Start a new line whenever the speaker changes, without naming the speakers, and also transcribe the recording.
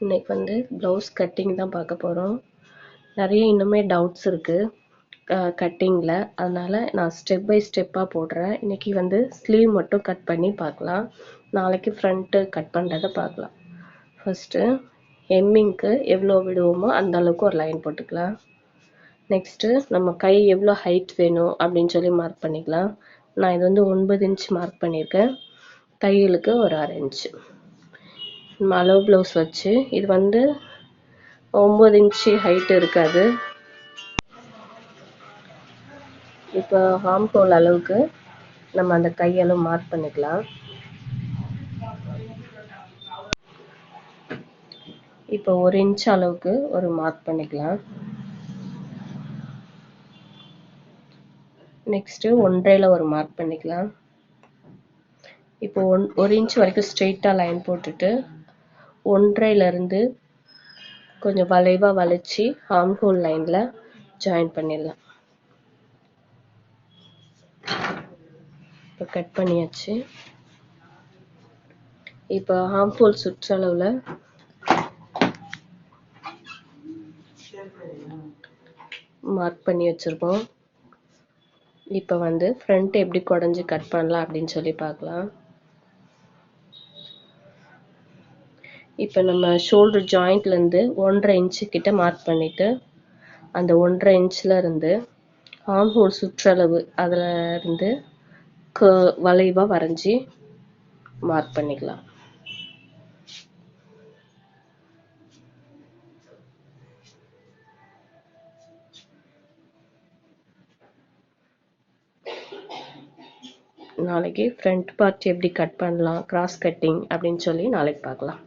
இன்னைக்கு வந்து blouse cutting தான் பார்க்க போகிறோம். நிறைய இன்னுமே டவுட்ஸ் இருக்குது கட்டிங்கில், அதனால் நான் ஸ்டெப் பை ஸ்டெப்பாக போடுறேன். இன்றைக்கி வந்து ஸ்லீவ் மட்டும் கட் பண்ணி பார்க்கலாம், நாளைக்கு ஃப்ரண்ட்டு கட் பண்ணுறதை பார்க்கலாம். ஃபஸ்ட்டு எம்மிங்க்கு எவ்வளோ விடுவோமோ அந்த அளவுக்கு ஒரு லைன் போட்டுக்கலாம். நெக்ஸ்ட்டு நம்ம கை எவ்வளோ ஹைட் வேணும் அப்படின்னு சொல்லி மார்க் பண்ணிக்கலாம். நான் இது வந்து 9 இன்ச் மார்க் பண்ணியிருக்கேன். தையலுக்கு ஒரு 1/2 இன்ச்சு நம்ம அளவு ப்ளவுஸ் வச்சு, இது வந்து 9 இன்ச்சு ஹைட் இருக்காது. இப்போ ஹார்ம் ஹோல் அளவுக்கு நம்ம அந்த கையளவு மார்க் பண்ணிக்கலாம். இப்போ 1 இன்ச் அளவுக்கு ஒரு மார்க் பண்ணிக்கலாம். நெக்ஸ்ட்டு 1.5ல ஒரு மார்க் பண்ணிக்கலாம். இப்போ 1 இன்ச் வரைக்கும் ஸ்ட்ரெயிட்டாக லைன் போட்டுட்டு 1.5லேருந்து கொஞ்சம் வளைவாக வளைச்சி ஹார்ம் ஹோல் லைனில் ஜாயின் பண்ணிடலாம். இப்போ கட் பண்ணியாச்சு. இப்போ ஹார்ம் ஹோல் சுற்றளவில் மார்க் பண்ணி வச்சுருக்கோம். இப்போ வந்து ஃப்ரண்ட் எப்படி குடஞ்சி கட் பண்ணலாம் அப்படின்னு சொல்லி பார்க்கலாம். இப்போ நம்ம ஷோல்டர் ஜாயிண்ட்லேருந்து 1.5 இன்ச்சு கிட்ட மார்க் பண்ணிவிட்டு அந்த 1.5 இன்ச்சில் இருந்து ஆர்ம் ஹோல் சுற்றளவு அதில் இருந்து வளைவாக வரைஞ்சி மார்க் பண்ணிக்கலாம். நாளைக்கு ஃப்ரண்ட் பார்ட் எப்படி கட் பண்ணலாம், கிராஸ் கட்டிங் அப்படின்னு சொல்லி நாளைக்கு பார்க்கலாம்.